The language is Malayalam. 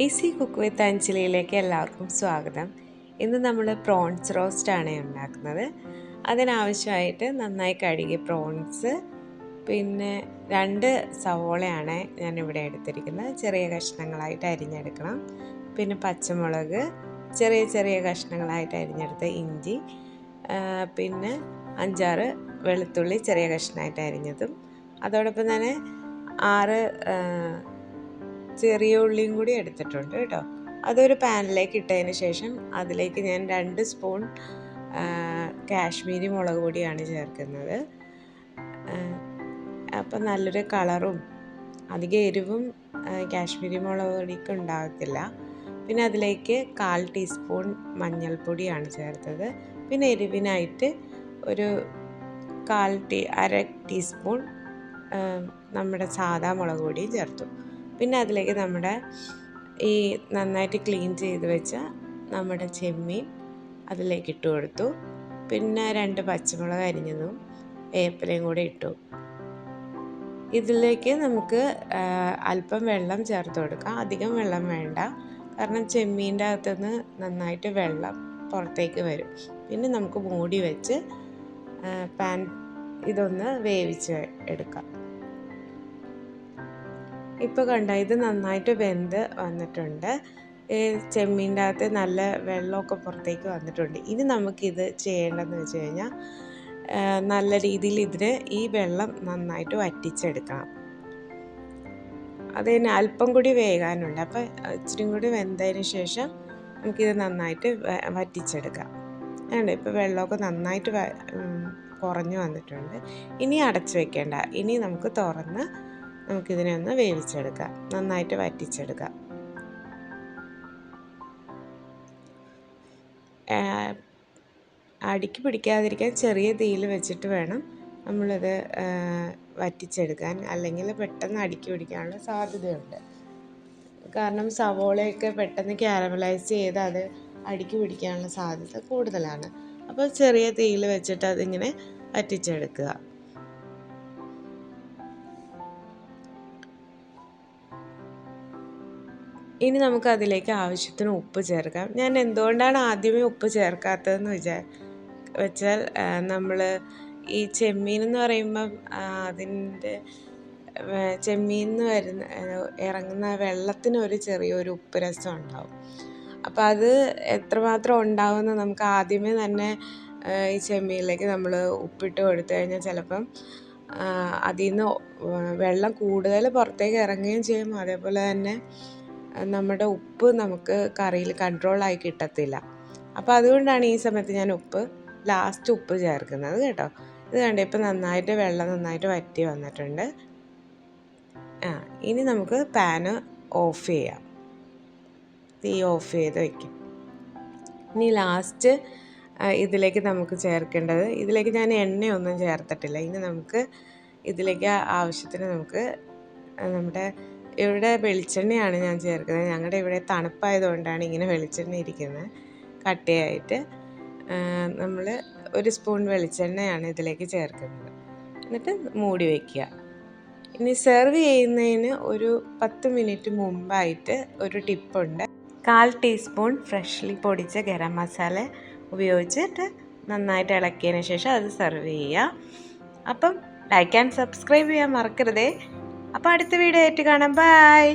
ഈസി കുക്ക് വിത്ത് അഞ്ജലിയിലേക്ക് എല്ലാവർക്കും സ്വാഗതം. ഇന്ന് നമ്മൾ പ്രോൺസ് റോസ്റ്റാണ് ഉണ്ടാക്കുന്നത്. അതിനാവശ്യമായിട്ട് നന്നായി കഴുകിയ പ്രോൺസ്, പിന്നെ 2 സവോളയാണ് ഞാനിവിടെ എടുത്തിരിക്കുന്നത്. ചെറിയ കഷ്ണങ്ങളായിട്ട് അരിഞ്ഞെടുക്കണം. പിന്നെ പച്ചമുളക്, ചെറിയ ചെറിയ കഷ്ണങ്ങളായിട്ട് അരിഞ്ഞെടുത്ത ഇഞ്ചി, പിന്നെ 5-6 വെളുത്തുള്ളി ചെറിയ കഷ്ണമായിട്ട് അരിഞ്ഞതും, അതോടൊപ്പം തന്നെ 6 ചെറിയ ഉള്ളിയും കൂടി എടുത്തിട്ടുണ്ട് കേട്ടോ. അതൊരു പാനിലേക്ക് ഇട്ടതിന് ശേഷം അതിലേക്ക് ഞാൻ 2 സ്പൂൺ കാശ്മീരി മുളക് പൊടിയാണ് ചേർക്കുന്നത്. അപ്പം നല്ലൊരു കളറും അധികം എരിവും കാശ്മീരി മുളക് പൊടിക്ക് ഉണ്ടാകത്തില്ല. പിന്നെ അതിലേക്ക് 1/4 ടീസ്പൂൺ മഞ്ഞൾപ്പൊടിയാണ് ചേർത്തത്. പിന്നെ എരിവിനായിട്ട് ഒരു അര ടീസ്പൂൺ നമ്മുടെ സാദാ മുളക് പൊടിയും ചേർത്തു. പിന്നെ അതിലേക്ക് നമ്മുടെ ഈ നന്നായിട്ട് ക്ലീൻ ചെയ്ത് വെച്ച നമ്മുടെ ചെമ്മീൻ അതിലേക്ക് ഇട്ട് കൊടുത്തു. പിന്നെ 2 പച്ചമുളക് അരിഞ്ഞതും വേപ്പിലയും കൂടി ഇട്ടു. ഇതിലേക്ക് നമുക്ക് അല്പം വെള്ളം ചേർത്ത് കൊടുക്കാം. അധികം വെള്ളം വേണ്ട, കാരണം ചെമ്മീൻ്റെ അകത്തുനിന്ന് നന്നായിട്ട് വെള്ളം പുറത്തേക്ക് വരും. പിന്നെ നമുക്ക് മൂടി വെച്ച് ഇതൊന്ന് വേവിച്ച് എടുക്കാം. ഇപ്പോൾ കണ്ടോ, ഇത് നന്നായിട്ട് വെന്ത് വന്നിട്ടുണ്ട്. ചെമ്മീൻ്റെ അകത്ത് നല്ല വെള്ളമൊക്കെ പുറത്തേക്ക് വന്നിട്ടുണ്ട്. ഇനി നമുക്കിത് ചെയ്യേണ്ടതെന്ന് വെച്ച് കഴിഞ്ഞാൽ നല്ല രീതിയിൽ ഈ വെള്ളം നന്നായിട്ട് വറ്റിച്ചെടുക്കണം. അതിന് അല്പം കൂടി വേകാനുണ്ട്. അപ്പോൾ ഇച്ചിരി കൂടി വെന്തതിന് ശേഷം നമുക്കിത് നന്നായിട്ട് വറ്റിച്ചെടുക്കാം. വേണ്ട, ഇപ്പോൾ വെള്ളമൊക്കെ നന്നായിട്ട് കുറഞ്ഞു വന്നിട്ടുണ്ട്. ഇനി അടച്ചു വെക്കേണ്ട, ഇനി നമുക്ക് തുറന്ന് നമുക്കിതിനെ ഒന്ന് വേവിച്ചെടുക്കാം, നന്നായിട്ട് വറ്റിച്ചെടുക്കാം. അടിക്ക് പിടിക്കാതിരിക്കാൻ ചെറിയ തീയിൽ വെച്ചിട്ട് വേണം നമ്മളിത് വറ്റിച്ചെടുക്കാൻ, അല്ലെങ്കിൽ പെട്ടെന്ന് അടിക്ക് പിടിക്കാനുള്ള സാധ്യതയുണ്ട്. കാരണം സവോളയൊക്കെ പെട്ടെന്ന് ക്യാരമലൈസ് ചെയ്ത് അത് അടിക്ക് പിടിക്കാനുള്ള സാധ്യത കൂടുതലാണ്. അപ്പോൾ ചെറിയ തീയിൽ വെച്ചിട്ട് അതിങ്ങനെ വറ്റിച്ചെടുക്കുക. ഇനി നമുക്ക് അതിലേക്ക് ആവശ്യത്തിന് ഉപ്പ് ചേർക്കാം. ഞാൻ എന്തുകൊണ്ടാണ് ആദ്യമേ ഉപ്പ് ചേർക്കാത്തതെന്ന് വെച്ചാൽ നമ്മൾ ഈ ചെമ്മീൻ എന്ന് പറയുമ്പം അതിൻ്റെ ചെമ്മീൻ നിന്ന് ഇറങ്ങുന്ന വെള്ളത്തിന് ഒരു ചെറിയൊരു ഉപ്പ് രസം ഉണ്ടാവും. അപ്പോൾ അത് എത്രമാത്രം ഉണ്ടാവുമെന്ന് നമുക്ക് ആദ്യമേ തന്നെ ഈ ചെമ്മീനിലേക്ക് നമ്മൾ ഉപ്പിട്ട് കൊടുത്തു കഴിഞ്ഞാൽ ചിലപ്പം അതിൽ നിന്ന് വെള്ളം കൂടുതൽ പുറത്തേക്ക് ഇറങ്ങുകയും ചെയ്യും. അതേപോലെ തന്നെ നമ്മുടെ ഉപ്പ് നമുക്ക് കറിയിൽ കൺട്രോളായി കിട്ടത്തില്ല. അപ്പോൾ അതുകൊണ്ടാണ് ഈ സമയത്ത് ഞാൻ ലാസ്റ്റ് ഉപ്പ് ചേർക്കുന്നത് കേട്ടോ. ഇത് കണ്ടോ, ഇപ്പോൾ വെള്ളം നന്നായിട്ട് വറ്റി വന്നിട്ടുണ്ട്. ഇനി നമുക്ക് പാന് ഓഫ് ചെയ്യാം. തീ ഓഫ് ചെയ്ത് വയ്ക്കും. ഇനി ലാസ്റ്റ് ഇതിലേക്ക് നമുക്ക് ചേർക്കേണ്ടത്, ഇതിലേക്ക് ഞാൻ എണ്ണയൊന്നും ചേർത്തിട്ടില്ല. ഇനി നമുക്ക് ഇതിലേക്ക് ആവശ്യത്തിന് നമുക്ക് നമ്മുടെ ഇവിടെ വെളിച്ചെണ്ണയാണ് ഞാൻ ചേർക്കുന്നത്. ഞങ്ങളുടെ ഇവിടെ തണുപ്പായതുകൊണ്ടാണ് ഇങ്ങനെ വെളിച്ചെണ്ണ ഇരിക്കുന്നത് കട്ടയായിട്ട്. നമ്മൾ 1 സ്പൂൺ വെളിച്ചെണ്ണയാണ് ഇതിലേക്ക് ചേർക്കുന്നത്. എന്നിട്ട് മൂടി വയ്ക്കുക. ഇനി സെർവ് ചെയ്യുന്നതിന് ഒരു 10 മിനിറ്റ് മുമ്പായിട്ട് ഒരു ടിപ്പുണ്ട്. 1/4 ടീസ്പൂൺ ഫ്രഷ്ലി പൊടിച്ച ഗരം മസാല ഉപയോഗിച്ചിട്ട് നന്നായിട്ട് ഇളക്കിയതിന് ശേഷം അത് സെർവ് ചെയ്യുക. അപ്പം ലൈക്ക് ആൻഡ് സബ്സ്ക്രൈബ് ചെയ്യാൻ മറക്കരുതേ. അപ്പോൾ അടുത്ത വീഡിയോ ആയിട്ട് കാണാം. ബൈ.